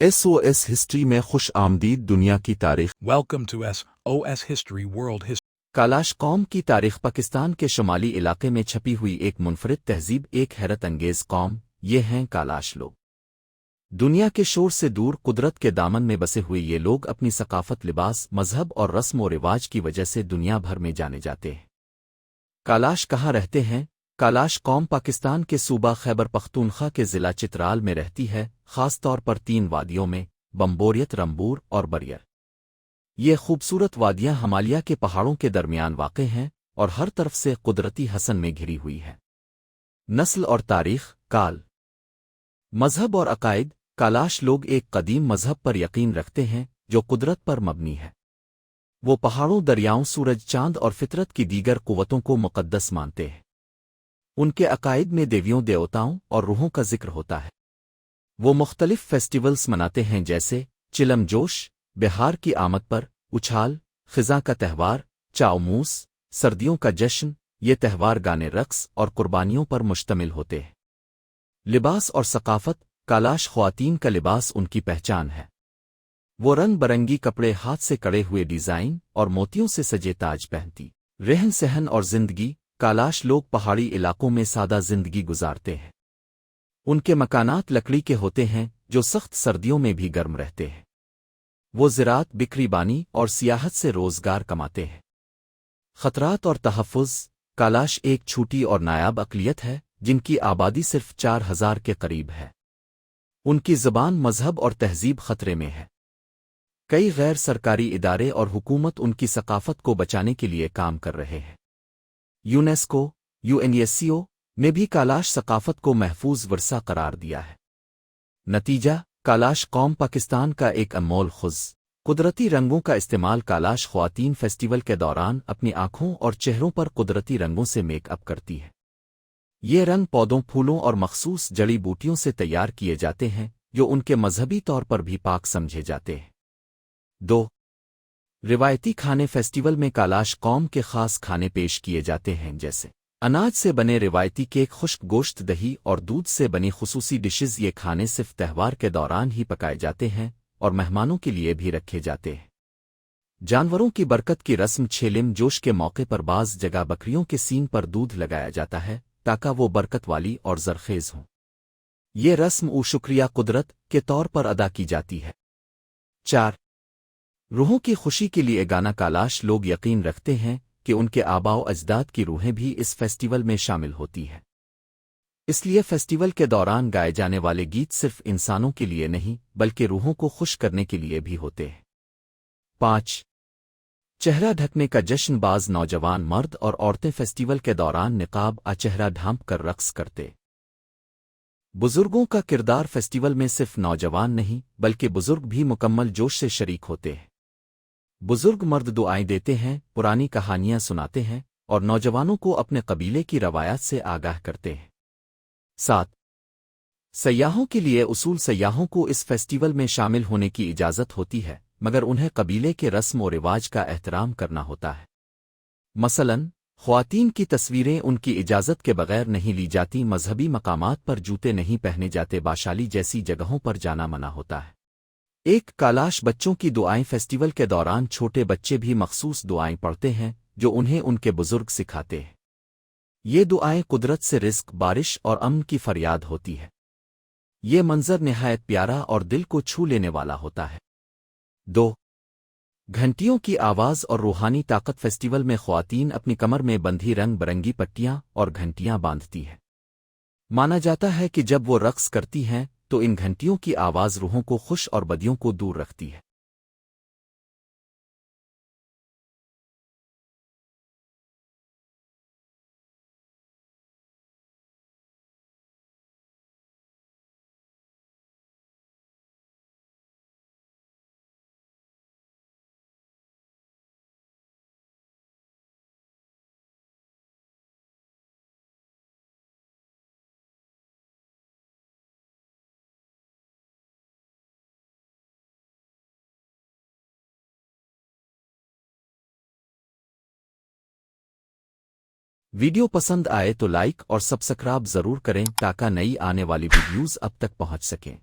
SOS history میں خوش آمدید دنیا کی تاریخ Welcome to SOS History World History. Kalash قوم کی تاریخ پاکستان کے شمالی علاقے میں چھپی ہوئی ایک منفرد تہذیب، ایک حیرت انگیز قوم، یہ ہیں کالاش لوگ۔ دنیا کے شور سے دور قدرت کے دامن میں بسے ہوئے یہ لوگ اپنی ثقافت، لباس، مذہب اور رسم و رواج کی وجہ سے دنیا بھر میں جانے جاتے ہیں۔ کالاش کہاں رہتے ہیں؟ کالاش قوم پاکستان کے صوبہ خیبر پختونخوا کے ضلع چترال میں رہتی ہے، خاص طور پر 3 وادیوں میں: بمبوریت، رمبور اور بریر۔ یہ خوبصورت وادیاں ہمالیہ کے پہاڑوں کے درمیان واقع ہیں اور ہر طرف سے قدرتی حسن میں گھری ہوئی ہے۔ نسل اور تاریخ۔ کال مذہب اور عقائد۔ کالاش لوگ ایک قدیم مذہب پر یقین رکھتے ہیں جو قدرت پر مبنی ہے۔ وہ پہاڑوں، دریاؤں، سورج، چاند اور فطرت کی دیگر قوتوں کو مقدس مانتے ہیں۔ ان کے عقائد میں دیویوں، دیوتاؤں اور روحوں کا ذکر ہوتا ہے۔ وہ مختلف فیسٹیولز مناتے ہیں جیسے چلم جوش، بہار کی آمد پر، اچھال، خزاں کا تہوار، چاؤموس، سردیوں کا جشن۔ یہ تہوار گانے، رقص اور قربانیوں پر مشتمل ہوتے ہیں۔ لباس اور ثقافت۔ کالاش خواتین کا لباس ان کی پہچان ہے۔ وہ رنگ برنگی کپڑے، ہاتھ سے کڑے ہوئے ڈیزائن اور موتیوں سے سجے تاج پہنتی۔ رہن سہن اور زندگی۔ کالاش لوگ پہاڑی علاقوں میں سادہ زندگی گزارتے ہیں۔ ان کے مکانات لکڑی کے ہوتے ہیں جو سخت سردیوں میں بھی گرم رہتے ہیں۔ وہ زراعت، بکری بانی اور سیاحت سے روزگار کماتے ہیں۔ خطرات اور تحفظ۔ کالاش ایک چھوٹی اور نایاب اقلیت ہے جن کی آبادی صرف 4000 کے قریب ہے۔ ان کی زبان، مذہب اور تہذیب خطرے میں ہے۔ کئی غیر سرکاری ادارے اور حکومت ان کی ثقافت کو بچانے کے لیے کام کر رہے ہیں۔ یونیسکو، UNESCO نے بھی کالاش ثقافت کو محفوظ ورثہ قرار دیا ہے۔ نتیجہ: کالاش قوم پاکستان کا ایک انمول خز۔ قدرتی رنگوں کا استعمال۔ کالاش خواتین فیسٹیول کے دوران اپنی آنکھوں اور چہروں پر قدرتی رنگوں سے میک اپ کرتی ہیں۔ یہ رنگ پودوں، پھولوں اور مخصوص جڑی بوٹیوں سے تیار کیے جاتے ہیں جو ان کے مذہبی طور پر بھی پاک سمجھے جاتے ہیں۔ 2. روایتی کھانے۔ فیسٹیول میں کالاش قوم کے خاص کھانے پیش کیے جاتے ہیں جیسے اناج سے بنے روایتی کیک، خشک گوشت، دہی اور دودھ سے بنی خصوصی ڈشز۔ یہ کھانے صرف تہوار کے دوران ہی پکائے جاتے ہیں اور مہمانوں کے لیے بھی رکھے جاتے ہیں۔ جانوروں کی برکت کی رسم۔ چیلم جوش کے موقع پر بعض جگہ بکریوں کے سینگ پر دودھ لگایا جاتا ہے تاکہ وہ برکت والی اور زرخیز ہوں۔ یہ رسم شکریہ قدرت کے طور پر ادا کی جاتی ہے۔ 4. روحوں کی خوشی کے لیے گانا۔ کالاش لوگ یقین رکھتے ہیں کہ ان کے آباء و اجداد کی روحیں بھی اس فیسٹیول میں شامل ہوتی ہیں۔ اس لیے فیسٹیول کے دوران گائے جانے والے گیت صرف انسانوں کے لیے نہیں بلکہ روحوں کو خوش کرنے کے لیے بھی ہوتے ہیں۔ 5. چہرہ ڈھکنے کا جشن۔ بعض نوجوان مرد اور عورتیں فیسٹیول کے دوران نقاب چہرہ ڈھانپ کر رقص کرتے۔ بزرگوں کا کردار۔ فیسٹیول میں صرف نوجوان نہیں بلکہ بزرگ بھی مکمل جوش سے شریک ہوتے ہیں۔ بزرگ مرد دعائیں دیتے ہیں، پرانی کہانیاں سناتے ہیں اور نوجوانوں کو اپنے قبیلے کی روایات سے آگاہ کرتے ہیں۔ 7. سیاحوں کے لیے اصول۔ سیاحوں کو اس فیسٹیول میں شامل ہونے کی اجازت ہوتی ہے مگر انہیں قبیلے کے رسم و رواج کا احترام کرنا ہوتا ہے۔ مثلاً خواتین کی تصویریں ان کی اجازت کے بغیر نہیں لی جاتی۔ مذہبی مقامات پر جوتے نہیں پہنے جاتے۔ باشالی جیسی جگہوں پر جانا منع ہوتا ہے۔ ایک. کالاش بچوں کی دعائیں۔ فیسٹیول کے دوران چھوٹے بچے بھی مخصوص دعائیں پڑھتے ہیں جو انہیں ان کے بزرگ سکھاتے ہیں۔ یہ دعائیں قدرت سے رزق، بارش اور امن کی فریاد ہوتی ہے۔ یہ منظر نہایت پیارا اور دل کو چھو لینے والا ہوتا ہے۔ 2. گھنٹیوں کی آواز اور روحانی طاقت۔ فیسٹیول میں خواتین اپنی کمر میں بندھی رنگ برنگی پٹیاں اور گھنٹیاں باندھتی ہیں۔ مانا جاتا ہے کہ جب وہ رقص کرتی ہیں تو ان گھنٹیوں کی آواز روحوں کو خوش اور بدیوں کو دور رکھتی ہے۔ ویڈیو پسند آئے تو لائک اور سبسکرائب ضرور کریں تاکہ نئی آنے والی ویڈیوز اب تک پہنچ سکیں۔